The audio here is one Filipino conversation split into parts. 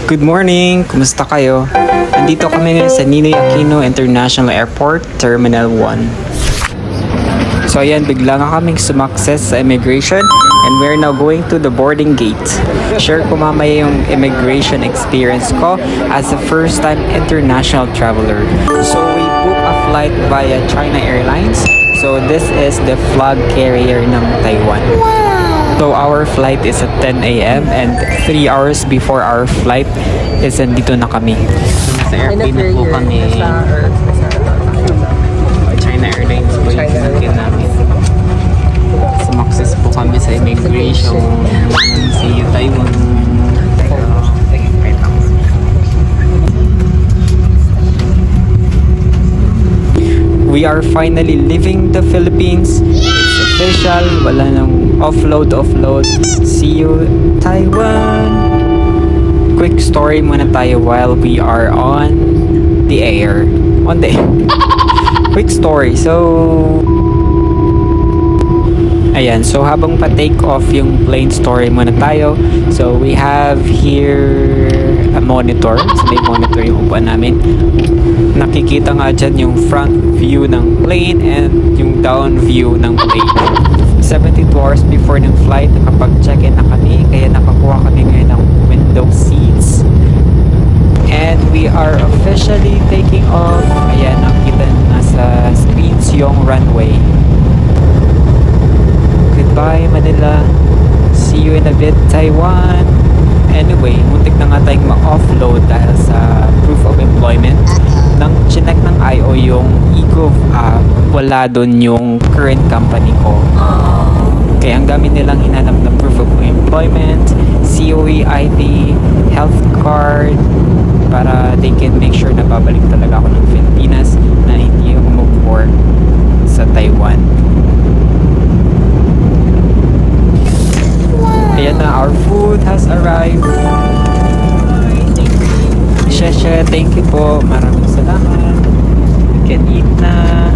Good morning! Kumusta kayo? Andito kami ngayon sa Ninoy Aquino International Airport, Terminal 1. So ayan, bigla nga kaming sumakses sa immigration and we're now going to the boarding gate. Share ko mamaya yung immigration experience ko as a first-time international traveler. So we booked a flight via China Airlines. So this is the flag carrier ng Taiwan. So our flight is at 10 a.m. and 3 hours before our flight is nandito na kami. Sa airplane na po kami. China Airlines po yung sasakyan namin. Sumakses po kami sa immigration. See you Taiwan. We are finally leaving the Philippines. It's official. Wala nang offload. See you Taiwan. Quick story muna tayo while we are on the air. Quick story. So ayan, so habang pa-take off yung plane, story muna tayo. So we have here a monitor. So may monitor yung upuan namin. Nakikita nga dyan yung front view ng plane and yung down view ng plane. 72 hours before ng flight, nakapag-check-in na kami. Kaya nakakuha kami ngayon ng window seats. And we are officially taking off. Ayan, nakita na sa screens yung runway. Goodbye Manila. See you in a bit Taiwan. Anyway, muntik na nga tayong ma-offload dahil sa proof of employment. Nang chinek ng IO yung eGov app, wala doon yung current company ko. Kaya ang dami nilang hinanap na proof of employment, COE ID, health card, para they can make sure na babalik talaga ako ng Pilipinas na hindi ako mag-work sa Taiwan. Ayan na, our food has arrived. Sheshe, thank you po. Maraming salamat. We can eat na.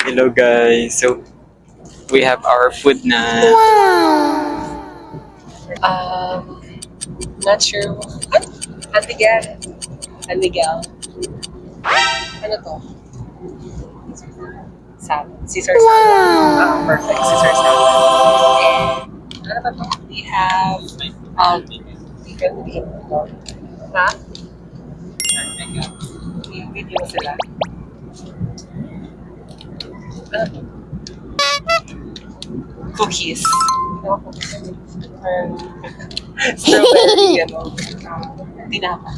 Hello guys. So, we have our food na. Not sure. Antigel. Ano to? Caesar salad. Perfect. Caesar salad. And ano ba to? We have ha? Video mo sila. Ano to? Cookies. Strawberry, tinapa.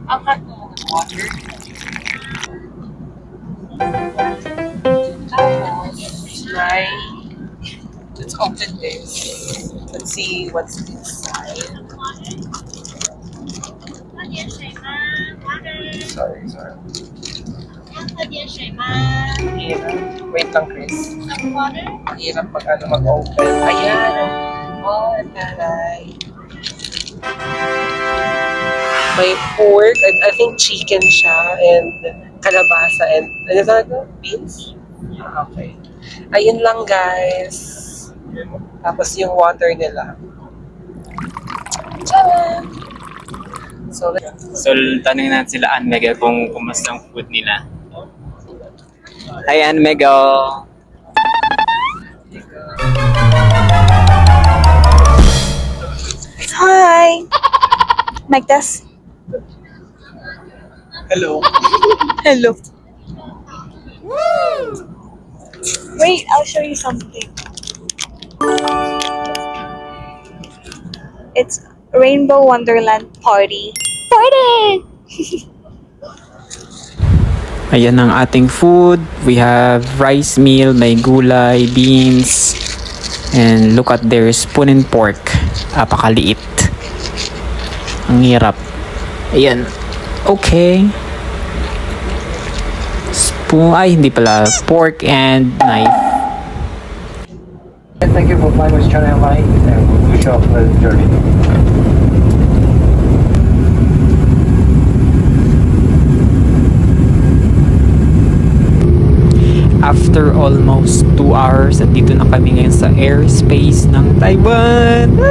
Ang hot mo ng water. Tapos, let's open this. Let's see what's inside. Sorry. Wait lang, Chris. Hirap mag-open. Ayan. Oh, taray. May pork, I think chicken siya, and kalabasa, and ano talaga? Beans? Okay. Ayun lang, guys. Tapos yung water nila. Tcharan! So, Tanungin natin sila Ann Mega kung kumusta ang food nila. Hi Ann Mega! Hi! Mic test. Hello! Hello. Wait, I'll show you something. It's Rainbow Wonderland Party. Party! Ayan ang ating food. We have rice meal, may gulay, beans, and look at their spoon and pork. Apakaliit. Ang hirap. Ayan. Okay. Spoon, ay hindi pala. Pork and knife. Thank you for flying with China Airlines and we wish you a pleasant journey. after almost 2 hours, andito na kami ngayon sa airspace ng Taiwan. Woo!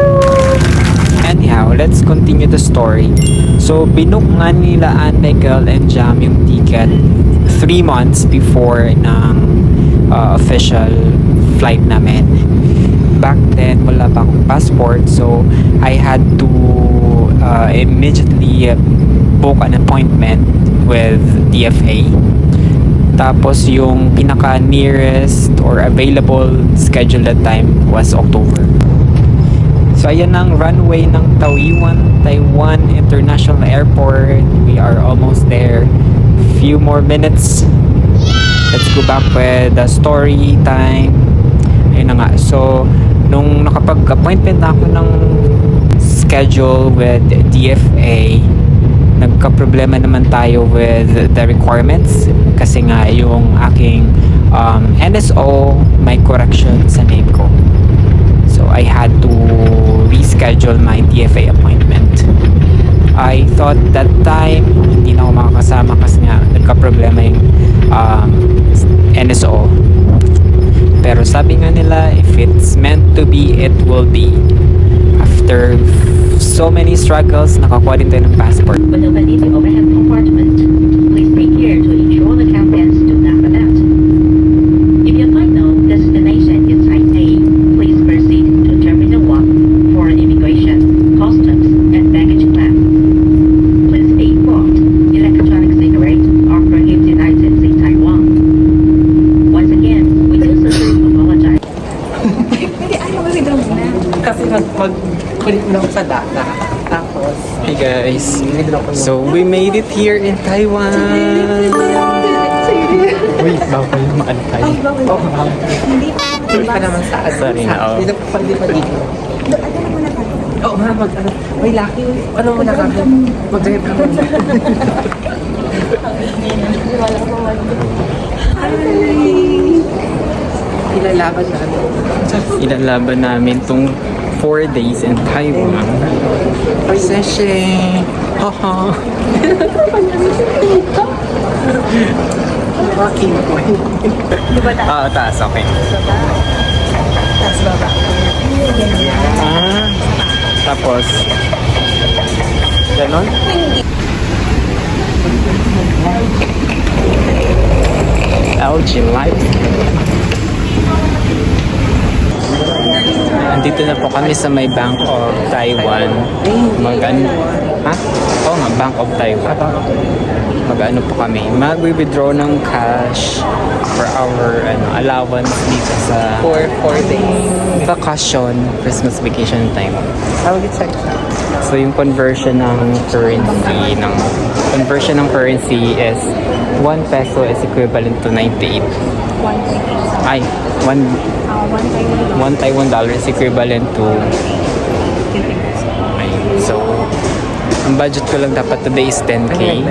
Anyhow, let's continue the story. So, binook nga nila Ann, Miguel, and Jam yung ticket 3 months before ng official flight namin. Back then, wala pa akong passport, so I had to immediately book an appointment with DFA. Tapos yung pinaka nearest or available schedule that time was October. So ayan ang runway ng Taiwan International Airport. We are almost there. Few more minutes. Let's go back with the story time. Ayun na nga. So nung nakapag-appointment na ako ng schedule with DFA, nagka-problema naman tayo with the requirements kasi nga yung aking NSO may correction sa name ko. So I had to reschedule my DFA appointment. I thought that time hindi na ako makakasama kasi nga nagka-problema yung NSO. Pero sabi nga nila, if it's meant to be, it will be. After so many struggles, nakakuha din tayo ng passport. When opening the overhead compartment, please take care to ensure the contents do not fall out. If your final destination is Site A, please proceed to Terminal 1 for immigration, customs, and baggage claim. Please be informed, electronic cigarettes are prohibited items in Taiwan. Once again, we sincerely apologize. Kasi mag-kulit lang sa data. Tapos, Hey guys, so we made it here in Taiwan. Uy, bawal maantay. hindi pa naman sa Sorry na, oh. Hindi pa dito. Oo nga, may lucky. Ano mo na kami? Mag-drive ka muna. Ilalaban namin. Ilalaban namin tong 4 days in Taiwan. Session! Haha! Walking point. Taas, okay. Tapos baba. Tapos, ganon? LG Life. Andito na po kami sa may Bank of Taiwan. Ha? Oo nga, Bank of Taiwan. Mag-ano po kami. Mag-withdraw ng cash for our allowance dito sa For 4 days. vacation, Christmas vacation time. How would you check that? So yung conversion ng currency is 1 peso is equivalent to 98. 1.8. Ay, 1 Taiwan dollar is equivalent to so ang budget ko lang dapat today is 10k.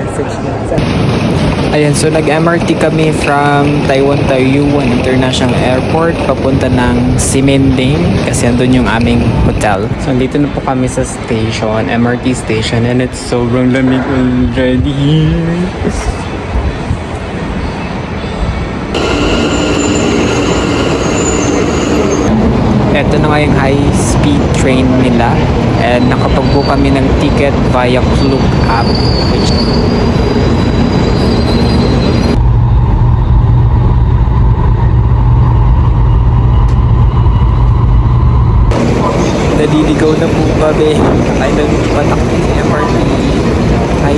Ayan, so nag-MRT kami from Taiwan International Airport papunta ng Ximending kasi andun yung aming hotel. So dito na po kami sa station, MRT station, and it's sobrang lamig already. Ito na nga yung high-speed train nila and nakapag-book kami ng ticket via Klook app. Naliligaw na po kami. Ay, nagpatakbo si MRT. Hi.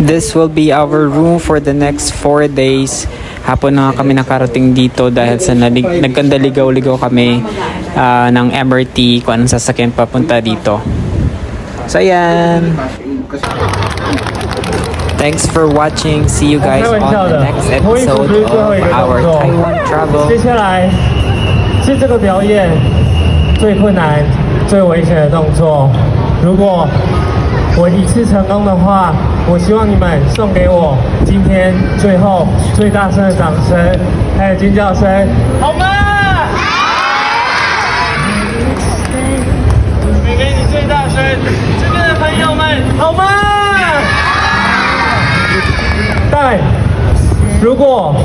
This will be our room for the next 4 days. Hapon na nga kami nakarating dito dahil sa nagkandaligaw-ligaw kami ng MRT kung anong sasakyan papunta dito. So, ayan. Thanks for watching. See you guys on the next episode of our Taiwan travel. 接下来是这个表演最困难、最危险的动作。如果我一次成功的话，我希望你们送给我今天最后最大声的掌声，还有尖叫声，好吗？给你最大声，这边的朋友们，好吗？但如果